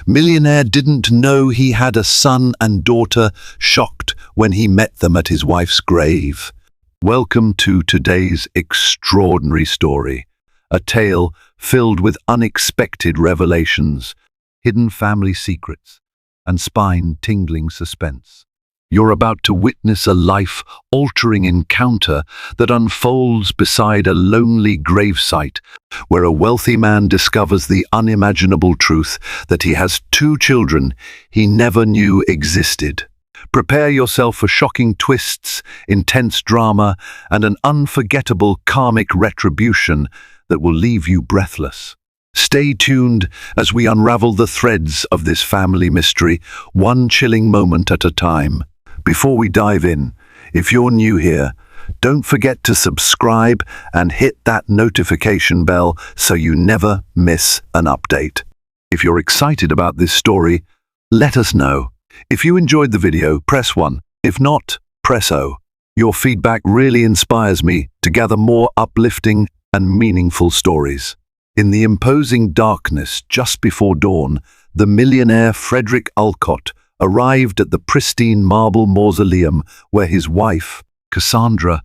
Millionaire didn't know he had a son and daughter, shocked when he met them at his wife's grave. Welcome to today's extraordinary story, a tale filled with unexpected revelations, hidden family secrets, and spine-tingling suspense. You're about to witness a life-altering encounter that unfolds beside a lonely gravesite where a wealthy man discovers the unimaginable truth that he has two children he never knew existed. Prepare yourself for shocking twists, intense drama, and an unforgettable karmic retribution that will leave you breathless. Stay tuned as we unravel the threads of this family mystery, one chilling moment at a time. Before we dive in, if you're new here, don't forget to subscribe and hit that notification bell so you never miss an update. If you're excited about this story, let us know. If you enjoyed the video, press 1. If not, press O. Your feedback really inspires me to gather more uplifting and meaningful stories. In the imposing darkness just before dawn, the millionaire Frederick Alcott arrived at the pristine marble mausoleum where his wife, Cassandra,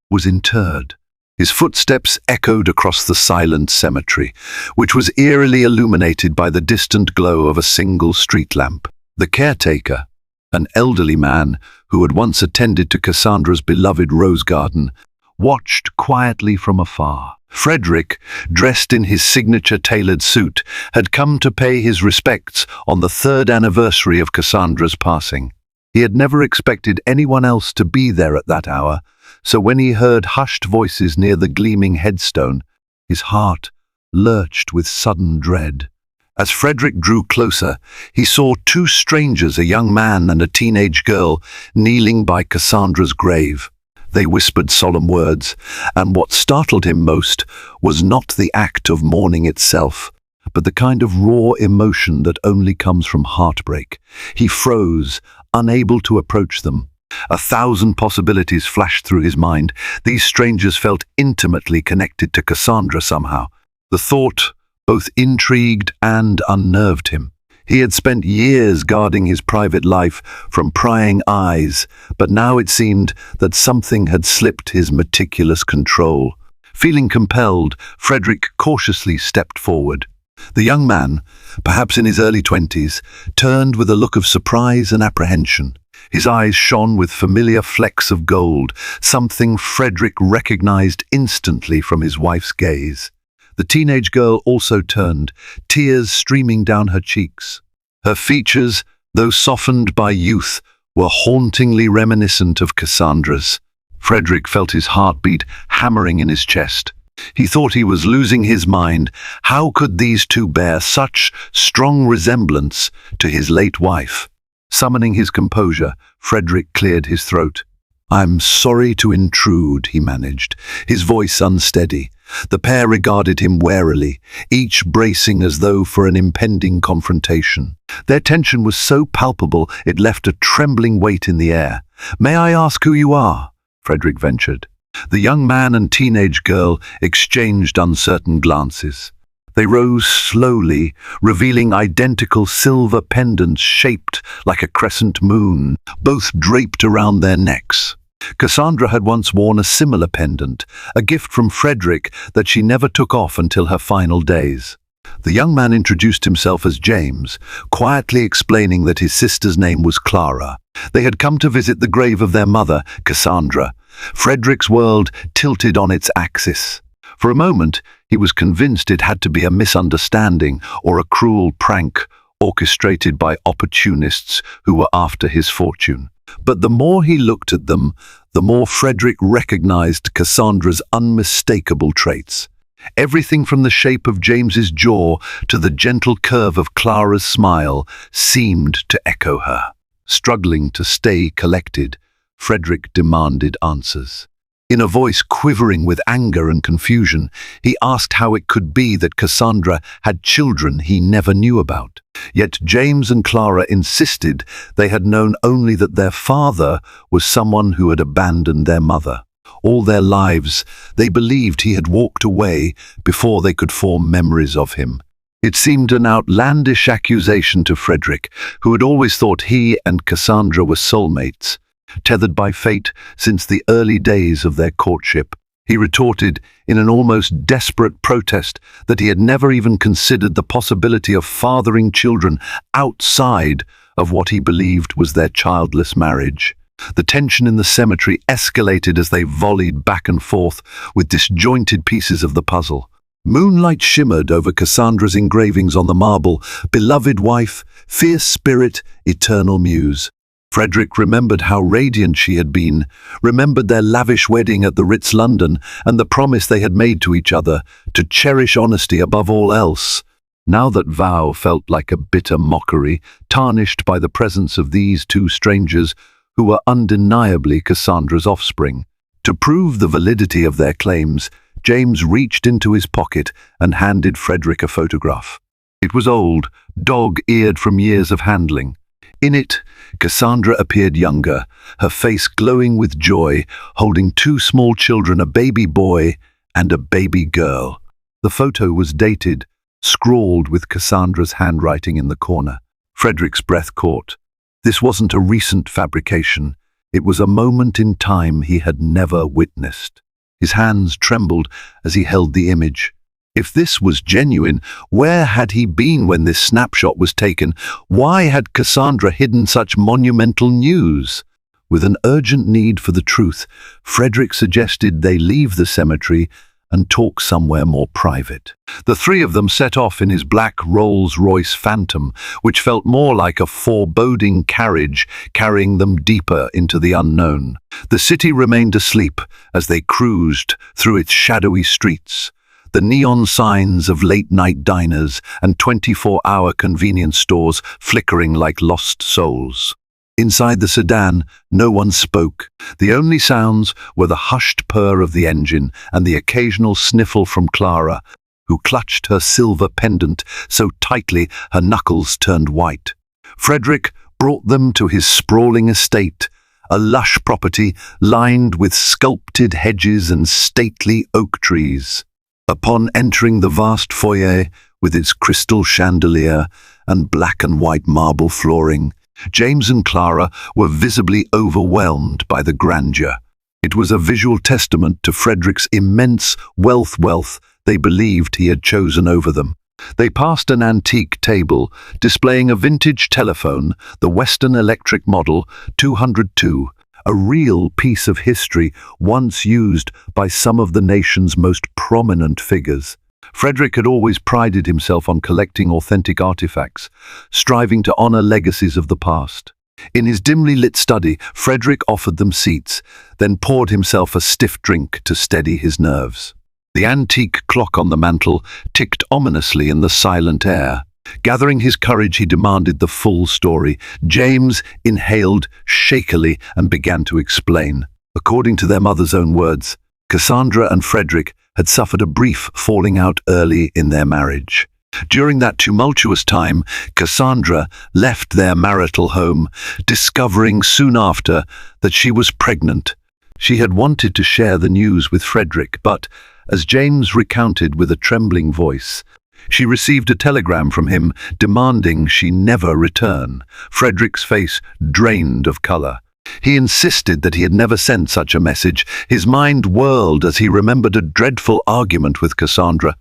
was interred. His footsteps echoed across the silent cemetery, which was eerily illuminated by the distant glow of a single street lamp. The caretaker, an elderly man who had once attended to Cassandra's beloved rose garden, watched quietly from afar. Frederick, dressed in his signature tailored suit, had come to pay his respects on the third anniversary of Cassandra's passing. He had never expected anyone else to be there at that hour, so when he heard hushed voices near the gleaming headstone, his heart lurched with sudden dread. As Frederick drew closer, he saw two strangers, a young man and a teenage girl, kneeling by Cassandra's grave. They whispered solemn words, and what startled him most was not the act of mourning itself, but the kind of raw emotion that only comes from heartbreak. He froze, unable to approach them. 1,000 possibilities flashed through his mind. These strangers felt intimately connected to Cassandra somehow. The thought both intrigued and unnerved him. He had spent years guarding his private life from prying eyes, but now it seemed that something had slipped his meticulous control. Feeling compelled, Frederick cautiously stepped forward. The young man, perhaps in his early 20s, turned with a look of surprise and apprehension. His eyes shone with familiar flecks of gold, something Frederick recognized instantly from his wife's gaze. The teenage girl also turned, tears streaming down her cheeks. Her features, though softened by youth, were hauntingly reminiscent of Cassandra's. Frederick felt his heartbeat hammering in his chest. He thought he was losing his mind. How could these two bear such strong resemblance to his late wife? Summoning his composure, Frederick cleared his throat. "I'm sorry to intrude," he managed, his voice unsteady. The pair regarded him warily, each bracing as though for an impending confrontation. Their tension was so palpable it left a trembling weight in the air. "May I ask who you are?" Frederick ventured. The young man and teenage girl exchanged uncertain glances. They rose slowly, revealing identical silver pendants shaped like a crescent moon, both draped around their necks. Cassandra had once worn a similar pendant, a gift from Frederick that she never took off until her final days. The young man introduced himself as James, quietly explaining that his sister's name was Clara. They had come to visit the grave of their mother, Cassandra. Frederick's world tilted on its axis. For a moment, he was convinced it had to be a misunderstanding or a cruel prank orchestrated by opportunists who were after his fortune. But the more he looked at them, the more Frederick recognized Cassandra's unmistakable traits. Everything from the shape of James's jaw to the gentle curve of Clara's smile seemed to echo her. Struggling to stay collected, Frederick demanded answers. In a voice quivering with anger and confusion, he asked how it could be that Cassandra had children he never knew about. Yet James and Clara insisted they had known only that their father was someone who had abandoned their mother. All their lives, they believed he had walked away before they could form memories of him. It seemed an outlandish accusation to Frederick, who had always thought he and Cassandra were soulmates, tethered by fate since the early days of their courtship. He retorted in an almost desperate protest that he had never even considered the possibility of fathering children outside of what he believed was their childless marriage. The tension in the cemetery escalated as they volleyed back and forth with disjointed pieces of the puzzle. Moonlight shimmered over Cassandra's engravings on the marble, beloved wife, fierce spirit, eternal muse. Frederick remembered how radiant she had been, remembered their lavish wedding at the Ritz London and the promise they had made to each other to cherish honesty above all else. Now that vow felt like a bitter mockery, tarnished by the presence of these two strangers who were undeniably Cassandra's offspring. To prove the validity of their claims, James reached into his pocket and handed Frederick a photograph. It was old, dog-eared from years of handling. In it, Cassandra appeared younger, her face glowing with joy, holding two small children, a baby boy and a baby girl. The photo was dated, scrawled with Cassandra's handwriting in the corner. Frederick's breath caught. This wasn't a recent fabrication. It was a moment in time he had never witnessed. His hands trembled as he held the image. If this was genuine, where had he been when this snapshot was taken? Why had Cassandra hidden such monumental news? With an urgent need for the truth, Frederick suggested they leave the cemetery and talk somewhere more private. The three of them set off in his black Rolls-Royce Phantom, which felt more like a foreboding carriage carrying them deeper into the unknown. The city remained asleep as they cruised through its shadowy streets. The neon signs of late-night diners and 24-hour convenience stores flickering like lost souls. Inside the sedan, no one spoke. The only sounds were the hushed purr of the engine and the occasional sniffle from Clara, who clutched her silver pendant so tightly her knuckles turned white. Frederick brought them to his sprawling estate, a lush property lined with sculpted hedges and stately oak trees. Upon entering the vast foyer with its crystal chandelier and black and white marble flooring, James and Clara were visibly overwhelmed by the grandeur. It was a visual testament to Frederick's immense wealth they believed he had chosen over them. They passed an antique table displaying a vintage telephone, the Western Electric Model 202, a real piece of history once used by some of the nation's most prominent figures. Frederick had always prided himself on collecting authentic artifacts, striving to honor legacies of the past. In his dimly lit study, Frederick offered them seats, then poured himself a stiff drink to steady his nerves. The antique clock on the mantel ticked ominously in the silent air. Gathering his courage, he demanded the full story. James inhaled shakily and began to explain. According to their mother's own words, Cassandra and Frederick had suffered a brief falling out early in their marriage. During that tumultuous time, Cassandra left their marital home, discovering soon after that she was pregnant. She had wanted to share the news with Frederick, but, as James recounted with a trembling voice, she received a telegram from him demanding she never return. Frederick's face drained of color. He insisted that he had never sent such a message. His mind whirled as he remembered a dreadful argument with Cassandra.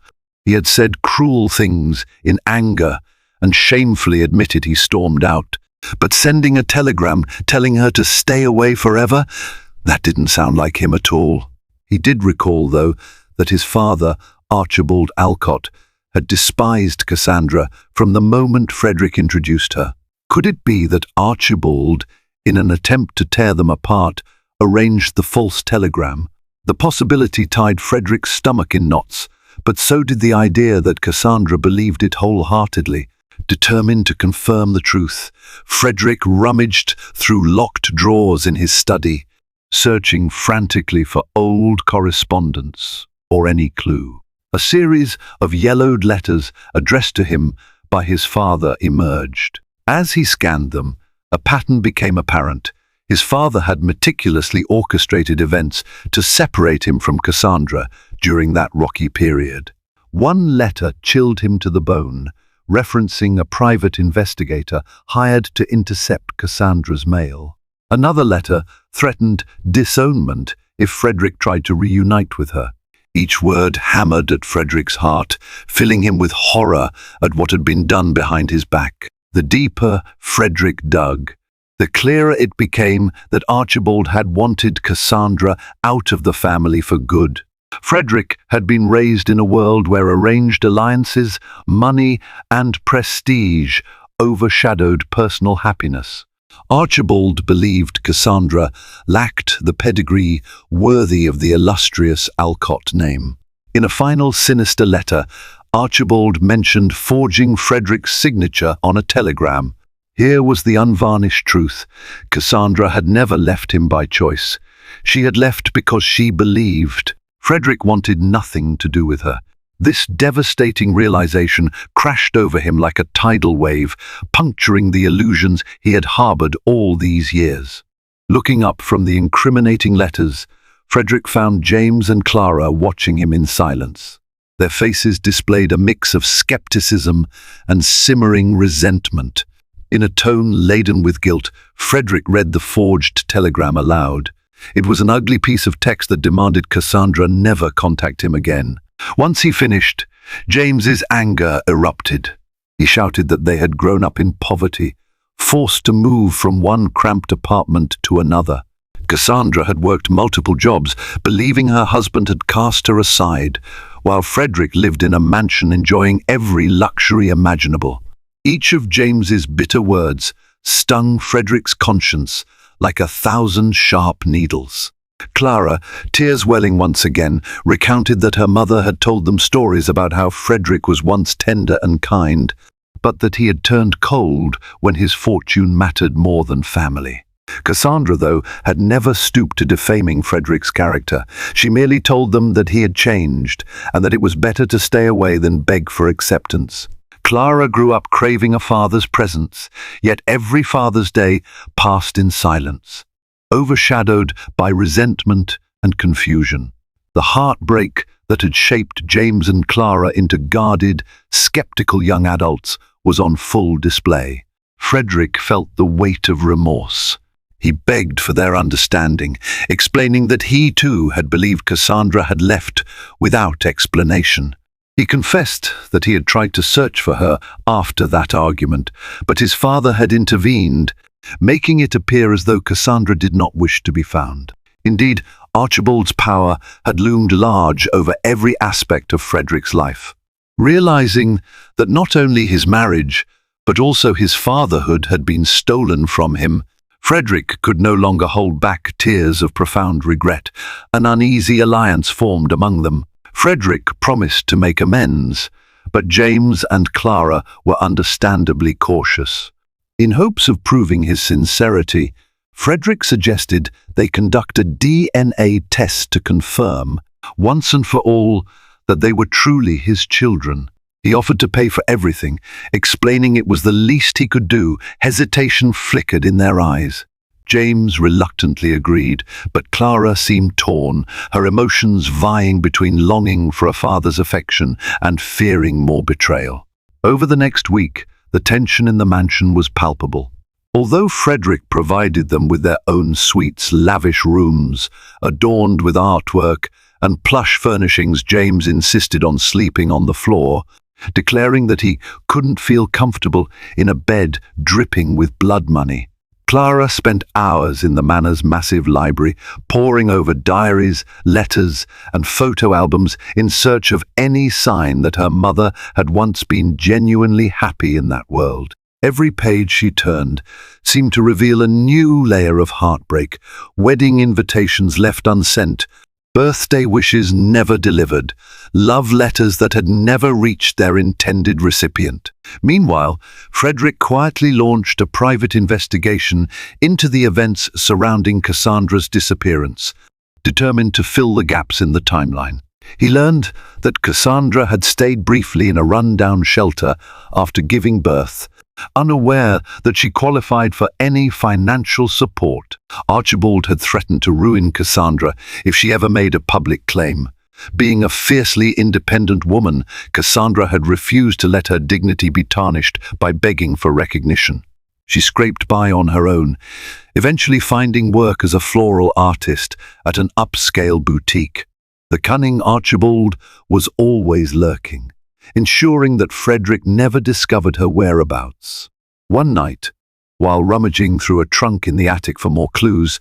He had said cruel things in anger and shamefully admitted he stormed out. But sending a telegram telling her to stay away forever? That didn't sound like him at all. He did recall, though, that his father, Archibald Alcott, had despised Cassandra from the moment Frederick introduced her. Could it be that Archibald, in an attempt to tear them apart, arranged the false telegram? The possibility tied Frederick's stomach in knots, but so did the idea that Cassandra believed it wholeheartedly. Determined to confirm the truth, Frederick rummaged through locked drawers in his study, searching frantically for old correspondence or any clue. A series of yellowed letters addressed to him by his father emerged. As he scanned them, a pattern became apparent. His father had meticulously orchestrated events to separate him from Cassandra during that rocky period. One letter chilled him to the bone, referencing a private investigator hired to intercept Cassandra's mail. Another letter threatened disownment if Frederick tried to reunite with her. Each word hammered at Frederick's heart, filling him with horror at what had been done behind his back. The deeper Frederick dug, the clearer it became that Archibald had wanted Cassandra out of the family for good. Frederick had been raised in a world where arranged alliances, money, and prestige overshadowed personal happiness. Archibald believed Cassandra lacked the pedigree worthy of the illustrious Alcott name. In a final sinister letter, Archibald mentioned forging Frederick's signature on a telegram. Here was the unvarnished truth. Cassandra had never left him by choice. She had left because she believed. Frederick wanted nothing to do with her. This devastating realization crashed over him like a tidal wave, puncturing the illusions he had harbored all these years. Looking up from the incriminating letters, Frederick found James and Clara watching him in silence. Their faces displayed a mix of skepticism and simmering resentment. In a tone laden with guilt, Frederick read the forged telegram aloud. It was an ugly piece of text that demanded Cassandra never contact him again. Once he finished, James's anger erupted. He shouted that they had grown up in poverty, forced to move from one cramped apartment to another. Cassandra had worked multiple jobs, believing her husband had cast her aside, while Frederick lived in a mansion enjoying every luxury imaginable. Each of James's bitter words stung Frederick's conscience like 1,000 sharp needles. Clara, tears welling once again, recounted that her mother had told them stories about how Frederick was once tender and kind, but that he had turned cold when his fortune mattered more than family. Cassandra, though, had never stooped to defaming Frederick's character. She merely told them that he had changed, and that it was better to stay away than beg for acceptance. Clara grew up craving a father's presence, yet every Father's Day passed in silence, overshadowed by resentment and confusion. The heartbreak that had shaped James and Clara into guarded, skeptical young adults was on full display. Frederick felt the weight of remorse. He begged for their understanding, explaining that he too had believed Cassandra had left without explanation. He confessed that he had tried to search for her after that argument, but his father had intervened, making it appear as though Cassandra did not wish to be found. Indeed, Archibald's power had loomed large over every aspect of Frederick's life. Realizing that not only his marriage, but also his fatherhood had been stolen from him, Frederick could no longer hold back tears of profound regret. An uneasy alliance formed among them. Frederick promised to make amends, but James and Clara were understandably cautious. In hopes of proving his sincerity, Frederick suggested they conduct a DNA test to confirm, once and for all, that they were truly his children. He offered to pay for everything, explaining it was the least he could do. Hesitation flickered in their eyes. James reluctantly agreed, but Clara seemed torn, her emotions vying between longing for a father's affection and fearing more betrayal. Over the next week, the tension in the mansion was palpable. Although Frederick provided them with their own suites, lavish rooms, adorned with artwork and plush furnishings, James insisted on sleeping on the floor, declaring that he couldn't feel comfortable in a bed dripping with blood money. Clara spent hours in the manor's massive library, poring over diaries, letters, and photo albums in search of any sign that her mother had once been genuinely happy in that world. Every page she turned seemed to reveal a new layer of heartbreak, wedding invitations left unsent, birthday wishes never delivered, love letters that had never reached their intended recipient. Meanwhile, Frederick quietly launched a private investigation into the events surrounding Cassandra's disappearance, determined to fill the gaps in the timeline. He learned that Cassandra had stayed briefly in a rundown shelter after giving birth, unaware that she qualified for any financial support. Archibald had threatened to ruin Cassandra if she ever made a public claim. Being a fiercely independent woman, Cassandra had refused to let her dignity be tarnished by begging for recognition. She scraped by on her own, eventually finding work as a floral artist at an upscale boutique. The cunning Archibald was always lurking, ensuring that Frederick never discovered her whereabouts. One night, while rummaging through a trunk in the attic for more clues,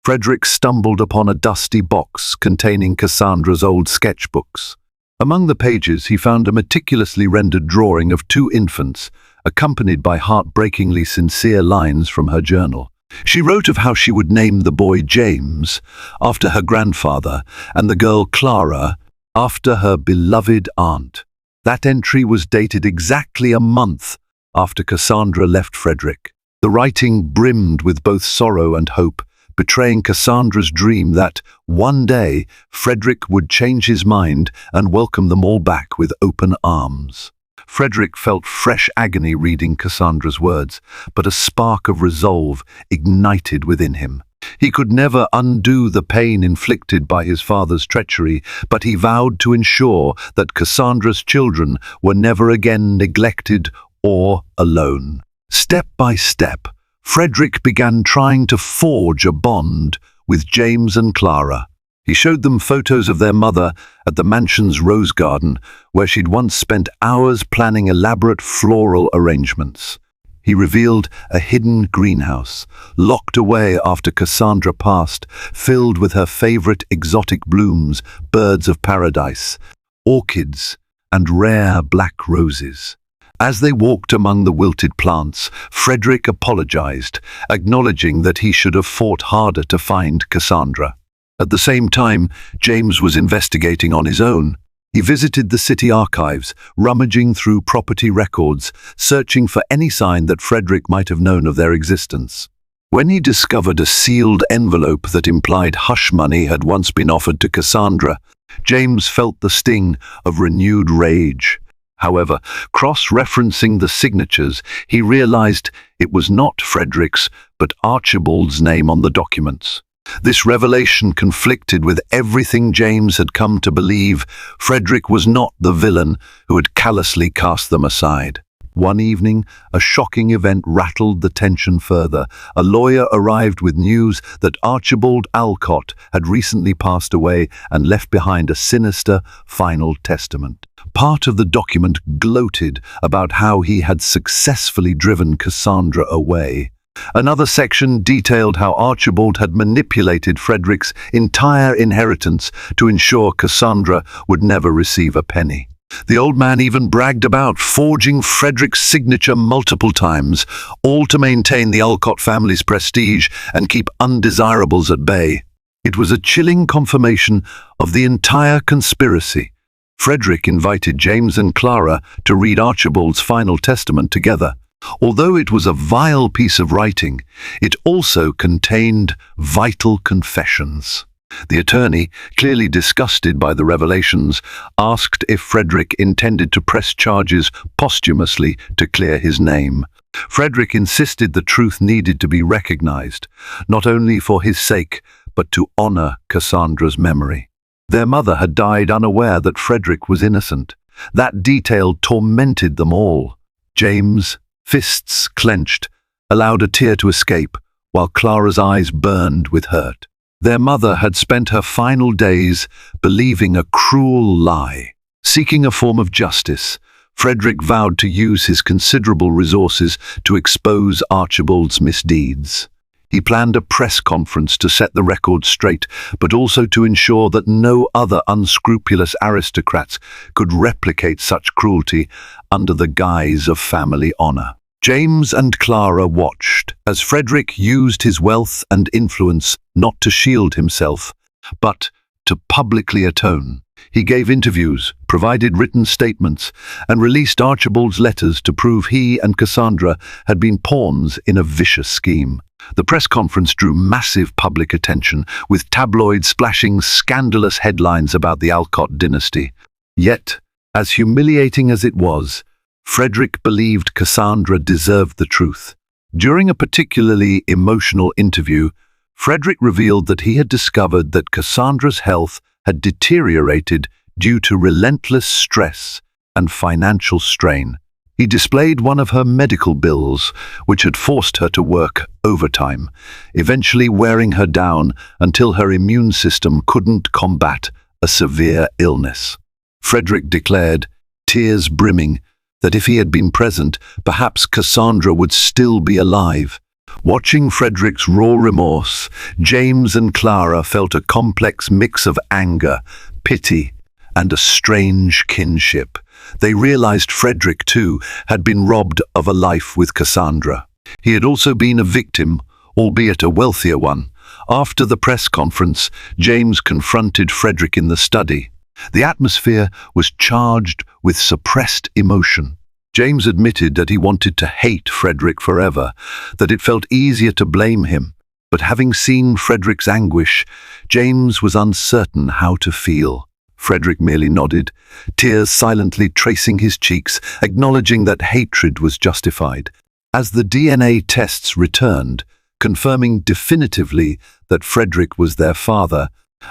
Frederick stumbled upon a dusty box containing Cassandra's old sketchbooks. Among the pages, he found a meticulously rendered drawing of two infants, accompanied by heartbreakingly sincere lines from her journal. She wrote of how she would name the boy James, after her grandfather, and the girl Clara, after her beloved aunt. That entry was dated exactly a month after Cassandra left Frederick. The writing brimmed with both sorrow and hope, betraying Cassandra's dream that, one day, Frederick would change his mind and welcome them all back with open arms. Frederick felt fresh agony reading Cassandra's words, but a spark of resolve ignited within him. He could never undo the pain inflicted by his father's treachery, but he vowed to ensure that Cassandra's children were never again neglected or alone. Step by step, Frederick began trying to forge a bond with James and Clara. He showed them photos of their mother at the mansion's rose garden, where she'd once spent hours planning elaborate floral arrangements. He revealed a hidden greenhouse, locked away after Cassandra passed, filled with her favorite exotic blooms, birds of paradise, orchids, and rare black roses. As they walked among the wilted plants, Frederick apologized, acknowledging that he should have fought harder to find Cassandra. At the same time, James was investigating on his own. He visited the city archives, rummaging through property records, searching for any sign that Frederick might have known of their existence. When he discovered a sealed envelope that implied hush money had once been offered to Cassandra, James felt the sting of renewed rage. However, cross-referencing the signatures, he realized it was not Frederick's, but Archibald's name on the documents. This revelation conflicted with everything James had come to believe. Frederick was not the villain who had callously cast them aside. One evening, a shocking event rattled the tension further. A lawyer arrived with news that Archibald Alcott had recently passed away and left behind a sinister final testament. Part of the document gloated about how he had successfully driven Cassandra away. Another section detailed how Archibald had manipulated Frederick's entire inheritance to ensure Cassandra would never receive a penny. The old man even bragged about forging Frederick's signature multiple times, all to maintain the Alcott family's prestige and keep undesirables at bay. It was a chilling confirmation of the entire conspiracy. Frederick invited James and Clara to read Archibald's final testament together. Although it was a vile piece of writing, it also contained vital confessions. The attorney, clearly disgusted by the revelations, asked if Frederick intended to press charges posthumously to clear his name. Frederick insisted the truth needed to be recognized, not only for his sake, but to honor Cassandra's memory. Their mother had died unaware that Frederick was innocent. That detail tormented them all. James, fists clenched, allowed a tear to escape, while Clara's eyes burned with hurt. Their mother had spent her final days believing a cruel lie. Seeking a form of justice, Frederick vowed to use his considerable resources to expose Archibald's misdeeds. He planned a press conference to set the record straight, but also to ensure that no other unscrupulous aristocrats could replicate such cruelty under the guise of family honor. James and Clara watched as Frederick used his wealth and influence not to shield himself, but to publicly atone. He gave interviews, provided written statements, and released Archibald's letters to prove he and Cassandra had been pawns in a vicious scheme. The press conference drew massive public attention, with tabloids splashing scandalous headlines about the Alcott dynasty. Yet, as humiliating as it was, Frederick believed Cassandra deserved the truth. During a particularly emotional interview, Frederick revealed that he had discovered that Cassandra's health had deteriorated due to relentless stress and financial strain. He displayed one of her medical bills, which had forced her to work overtime, eventually wearing her down until her immune system couldn't combat a severe illness. Frederick declared, tears brimming, that if he had been present, perhaps Cassandra would still be alive. Watching Frederick's raw remorse, James and Clara felt a complex mix of anger, pity, and a strange kinship. They realized Frederick, too, had been robbed of a life with Cassandra. He had also been a victim, albeit a wealthier one. After the press conference, James confronted Frederick in the study. The atmosphere was charged with suppressed emotion. James admitted that he wanted to hate Frederick forever, that it felt easier to blame him. But having seen Frederick's anguish, James was uncertain how to feel. Frederick merely nodded, tears silently tracing his cheeks, acknowledging that hatred was justified. As the DNA tests returned, confirming definitively that Frederick was their father,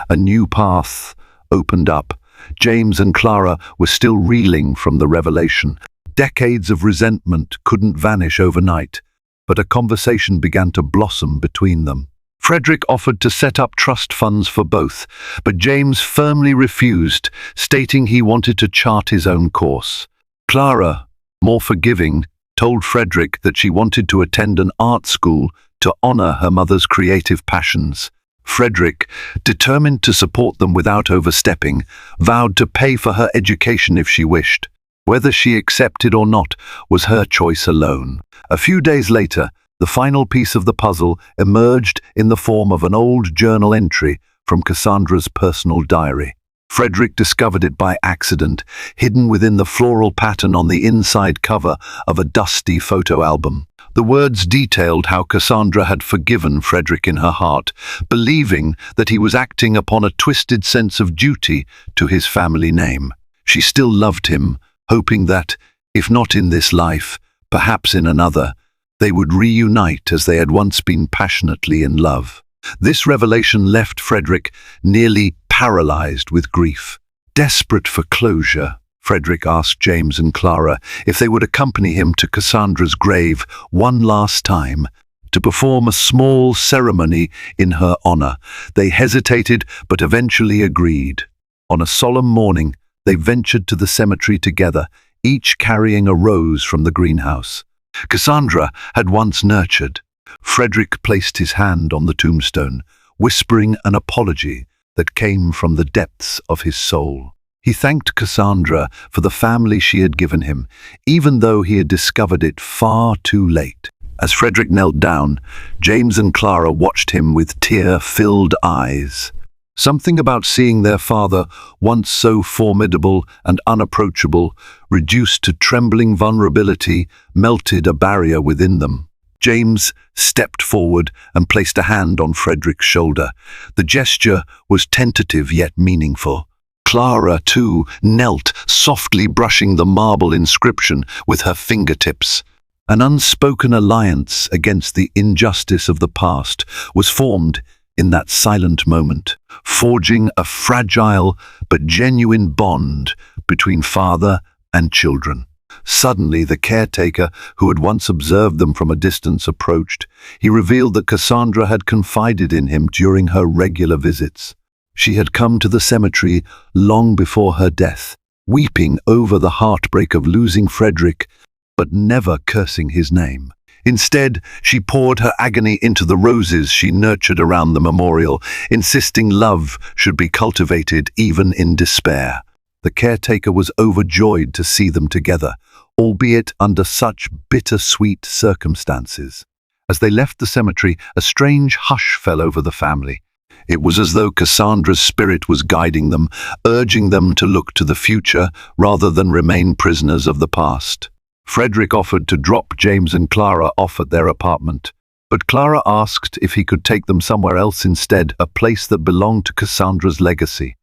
a new path opened up. James and Clara were still reeling from the revelation. Decades of resentment couldn't vanish overnight, but a conversation began to blossom between them. Frederick offered to set up trust funds for both, but James firmly refused, stating he wanted to chart his own course. Clara, more forgiving, told Frederick that she wanted to attend an art school to honor her mother's creative passions. Frederick, determined to support them without overstepping, vowed to pay for her education if she wished. Whether she accepted or not was her choice alone. A few days later, the final piece of the puzzle emerged in the form of an old journal entry from Cassandra's personal diary. Frederick discovered it by accident, hidden within the floral pattern on the inside cover of a dusty photo album. The words detailed how Cassandra had forgiven Frederick in her heart, believing that he was acting upon a twisted sense of duty to his family name. She still loved him, hoping that, if not in this life, perhaps in another, they would reunite as they had once been passionately in love. This revelation left Frederick nearly paralyzed with grief. Desperate for closure, Frederick asked James and Clara if they would accompany him to Cassandra's grave one last time to perform a small ceremony in her honor. They hesitated but eventually agreed. On a solemn morning, they ventured to the cemetery together, each carrying a rose from the greenhouse Cassandra had once nurtured. Frederick placed his hand on the tombstone, whispering an apology that came from the depths of his soul. He thanked Cassandra for the family she had given him, even though he had discovered it far too late. As Frederick knelt down, James and Clara watched him with tear-filled eyes. Something about seeing their father, once so formidable and unapproachable, reduced to trembling vulnerability, melted a barrier within them. James stepped forward and placed a hand on Frederick's shoulder. The gesture was tentative yet meaningful. Clara, too, knelt, softly brushing the marble inscription with her fingertips. An unspoken alliance against the injustice of the past was formed in that silent moment, forging a fragile but genuine bond between father and children. Suddenly, the caretaker, who had once observed them from a distance, approached. He revealed that Cassandra had confided in him during her regular visits. She had come to the cemetery long before her death, weeping over the heartbreak of losing Frederick, but never cursing his name. Instead, she poured her agony into the roses she nurtured around the memorial, insisting love should be cultivated even in despair. The caretaker was overjoyed to see them together, albeit under such bittersweet circumstances. As they left the cemetery, a strange hush fell over the family. It was as though Cassandra's spirit was guiding them, urging them to look to the future rather than remain prisoners of the past. Frederick offered to drop James and Clara off at their apartment, but Clara asked if he could take them somewhere else instead, a place that belonged to Cassandra's legacy.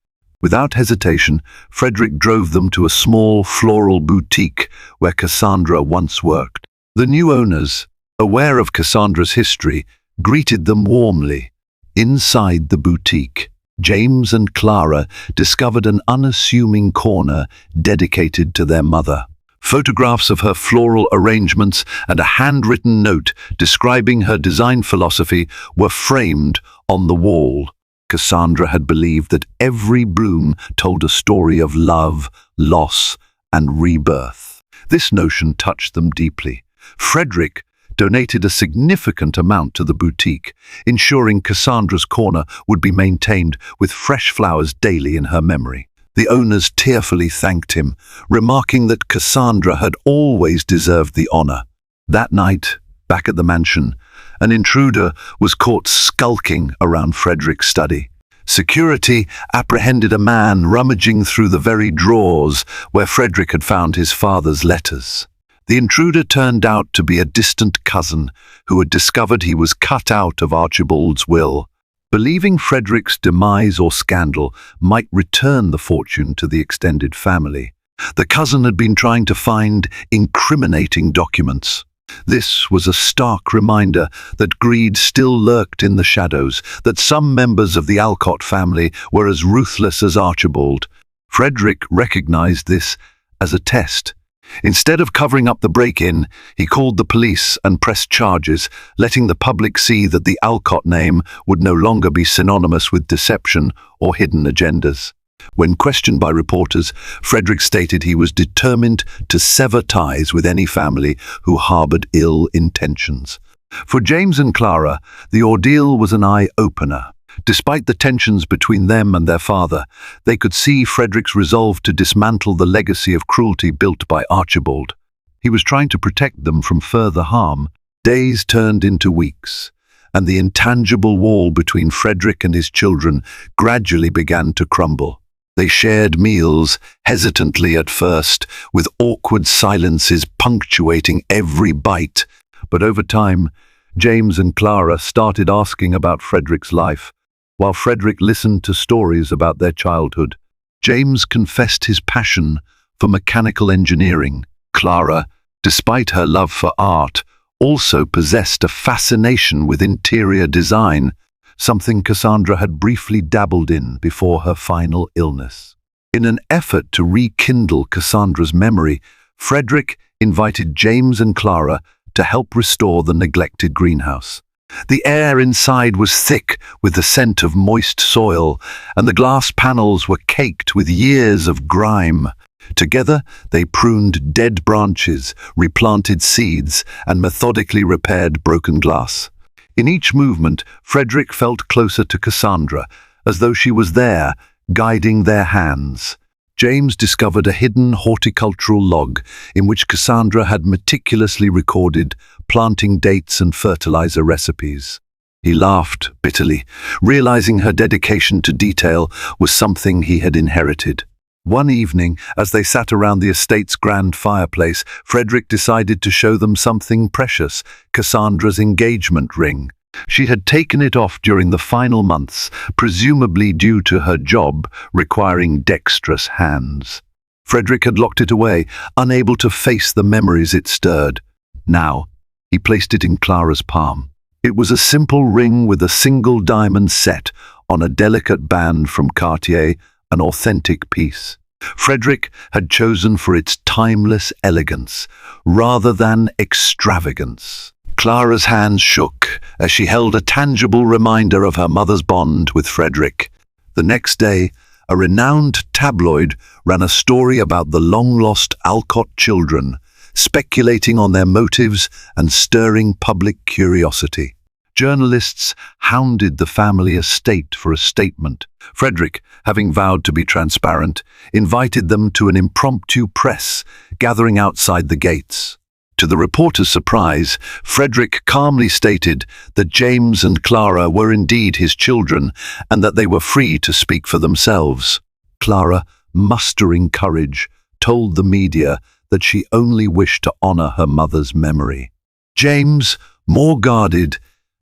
Without hesitation, Frederick drove them to a small floral boutique where Cassandra once worked. The new owners, aware of Cassandra's history, greeted them warmly. Inside the boutique, James and Clara discovered an unassuming corner dedicated to their mother. Photographs of her floral arrangements and a handwritten note describing her design philosophy were framed on the wall. Cassandra had believed that every bloom told a story of love, loss, and rebirth. This notion touched them deeply. Frederick donated a significant amount to the boutique, ensuring Cassandra's corner would be maintained with fresh flowers daily in her memory. The owners tearfully thanked him, remarking that Cassandra had always deserved the honor. That night, back at the mansion, an intruder was caught skulking around Frederick's study. Security apprehended a man rummaging through the very drawers where Frederick had found his father's letters. The intruder turned out to be a distant cousin who had discovered he was cut out of Archibald's will. Believing Frederick's demise or scandal might return the fortune to the extended family, the cousin had been trying to find incriminating documents. This was a stark reminder that greed still lurked in the shadows, that some members of the Alcott family were as ruthless as Archibald. Frederick recognized this as a test. Instead of covering up the break-in, he called the police and pressed charges, letting the public see that the Alcott name would no longer be synonymous with deception or hidden agendas. When questioned by reporters, Frederick stated he was determined to sever ties with any family who harbored ill intentions. For James and Clara, the ordeal was an eye-opener. Despite the tensions between them and their father, they could see Frederick's resolve to dismantle the legacy of cruelty built by Archibald. He was trying to protect them from further harm. Days turned into weeks, and the intangible wall between Frederick and his children gradually began to crumble. They shared meals, hesitantly at first, with awkward silences punctuating every bite. But over time, James and Clara started asking about Frederick's life. While Frederick listened to stories about their childhood, James confessed his passion for mechanical engineering. Clara, despite her love for art, also possessed a fascination with interior design, something Cassandra had briefly dabbled in before her final illness. In an effort to rekindle Cassandra's memory, Frederick invited James and Clara to help restore the neglected greenhouse. The air inside was thick with the scent of moist soil, and the glass panels were caked with years of grime. Together, they pruned dead branches, replanted seeds, and methodically repaired broken glass. In each movement, Frederick felt closer to Cassandra, as though she was there, guiding their hands. James discovered a hidden horticultural log in which Cassandra had meticulously recorded planting dates and fertilizer recipes. He laughed bitterly, realizing her dedication to detail was something he had inherited. One evening, as they sat around the estate's grand fireplace, Frederick decided to show them something precious, Cassandra's engagement ring. She had taken it off during the final months, presumably due to her job requiring dexterous hands. Frederick had locked it away, unable to face the memories it stirred. Now, he placed it in Clara's palm. It was a simple ring with a single diamond set on a delicate band from Cartier, an authentic piece. Frederick had chosen for its timeless elegance, rather than extravagance. Clara's hands shook as she held a tangible reminder of her mother's bond with Frederick. The next day, a renowned tabloid ran a story about the long-lost Alcott children, speculating on their motives and stirring public curiosity. Journalists hounded the family estate for a statement. Frederick, having vowed to be transparent, invited them to an impromptu press gathering outside the gates. To the reporter's surprise, Frederick calmly stated that James and Clara were indeed his children and that they were free to speak for themselves. Clara, mustering courage, told the media that she only wished to honor her mother's memory. James, more guarded,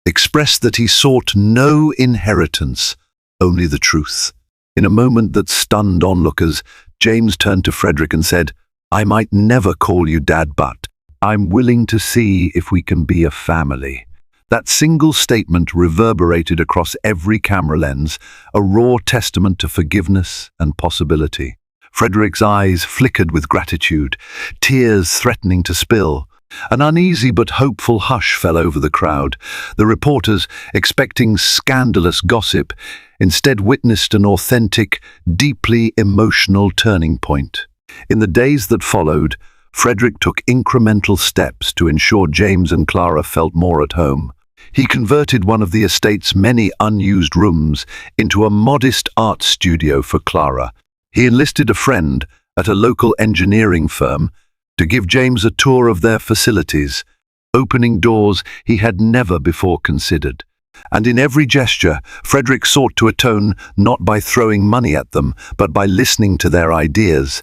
expressed that he sought no inheritance, only the truth. In a moment that stunned onlookers, James turned to Frederick and said, "I might never call you Dad, but I'm willing to see if we can be a family." That single statement reverberated across every camera lens, a raw testament to forgiveness and possibility. Frederick's eyes flickered with gratitude, tears threatening to spill. An uneasy but hopeful hush fell over the crowd. The reporters, expecting scandalous gossip, instead witnessed an authentic, deeply emotional turning point. In the days that followed, Frederick took incremental steps to ensure James and Clara felt more at home. He converted one of the estate's many unused rooms into a modest art studio for Clara. He enlisted a friend at a local engineering firm to give James a tour of their facilities, opening doors he had never before considered. And in every gesture, Frederick sought to atone not by throwing money at them, but by listening to their ideas,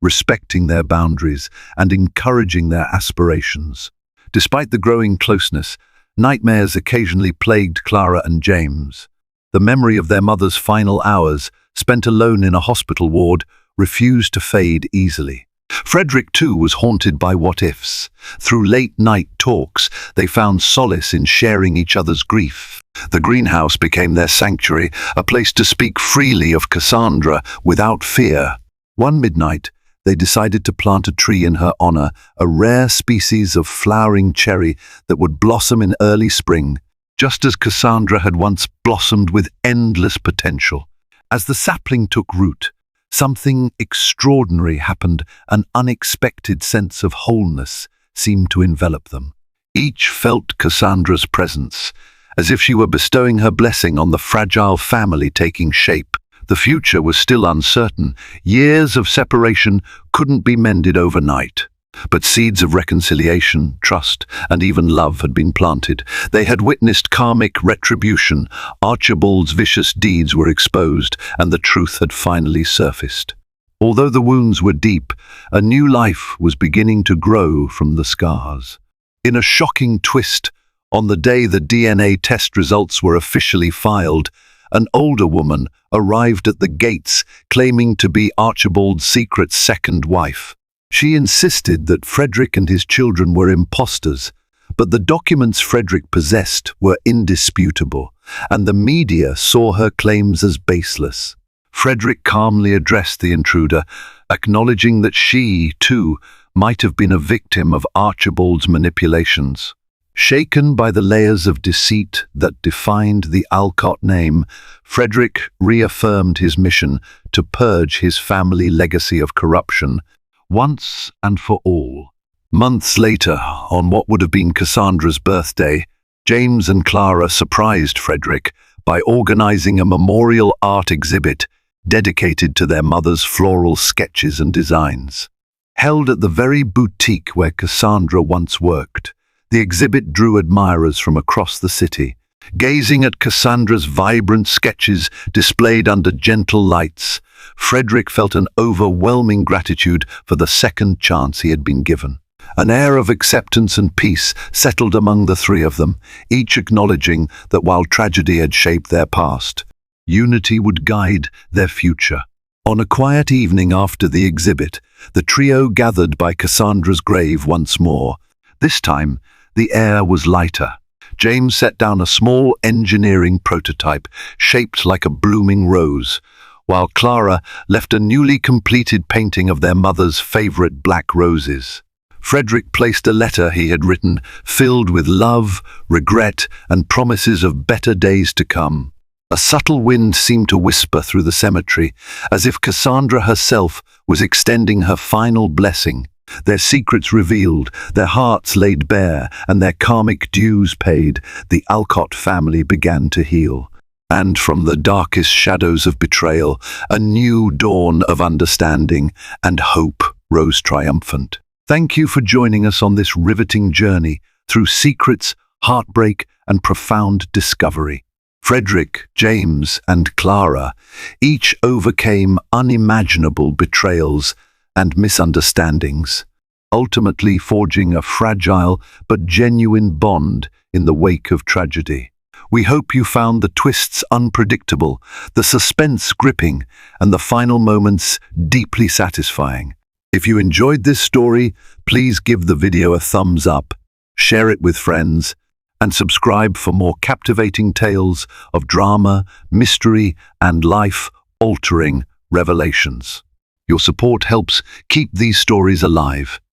respecting their boundaries, and encouraging their aspirations. Despite the growing closeness, nightmares occasionally plagued Clara and James. The memory of their mother's final hours, spent alone in a hospital ward, refused to fade easily. Frederick, too, was haunted by what-ifs. Through late-night talks, they found solace in sharing each other's grief. The greenhouse became their sanctuary, a place to speak freely of Cassandra without fear. One midnight, they decided to plant a tree in her honor, a rare species of flowering cherry that would blossom in early spring, just as Cassandra had once blossomed with endless potential. As the sapling took root, something extraordinary happened. An unexpected sense of wholeness seemed to envelop them. Each felt Cassandra's presence, as if she were bestowing her blessing on the fragile family taking shape. The future was still uncertain. Years of separation couldn't be mended overnight. But seeds of reconciliation, trust, and even love had been planted. They had witnessed karmic retribution. Archibald's vicious deeds were exposed, and the truth had finally surfaced. Although the wounds were deep, a new life was beginning to grow from the scars. In a shocking twist, on the day the DNA test results were officially filed, an older woman arrived at the gates claiming to be Archibald's secret second wife. She insisted that Frederick and his children were impostors, but the documents Frederick possessed were indisputable, and the media saw her claims as baseless. Frederick calmly addressed the intruder, acknowledging that she, too, might have been a victim of Archibald's manipulations. Shaken by the layers of deceit that defined the Alcott name, Frederick reaffirmed his mission to purge his family legacy of corruption, once and for all. Months later, on what would have been Cassandra's birthday, James and Clara surprised Frederick by organizing a memorial art exhibit dedicated to their mother's floral sketches and designs. Held at the very boutique where Cassandra once worked, the exhibit drew admirers from across the city. Gazing at Cassandra's vibrant sketches displayed under gentle lights, Frederick felt an overwhelming gratitude for the second chance he had been given. An air of acceptance and peace settled among the three of them, each acknowledging that while tragedy had shaped their past, unity would guide their future. On a quiet evening after the exhibit, the trio gathered by Cassandra's grave once more. This time, the air was lighter. James set down a small engineering prototype shaped like a blooming rose, while Clara left a newly completed painting of their mother's favorite black roses. Frederick placed a letter he had written, filled with love, regret, and promises of better days to come. A subtle wind seemed to whisper through the cemetery, as if Cassandra herself was extending her final blessing. Their secrets revealed, their hearts laid bare, and their karmic dues paid, the Alcott family began to heal. And from the darkest shadows of betrayal, a new dawn of understanding and hope rose triumphant. Thank you for joining us on this riveting journey through secrets, heartbreak, and profound discovery. Frederick, James, and Clara each overcame unimaginable betrayals and misunderstandings, ultimately forging a fragile but genuine bond in the wake of tragedy. We hope you found the twists unpredictable, the suspense gripping, and the final moments deeply satisfying. If you enjoyed this story, please give the video a thumbs up, share it with friends, and subscribe for more captivating tales of drama, mystery, and life-altering revelations. Your support helps keep these stories alive.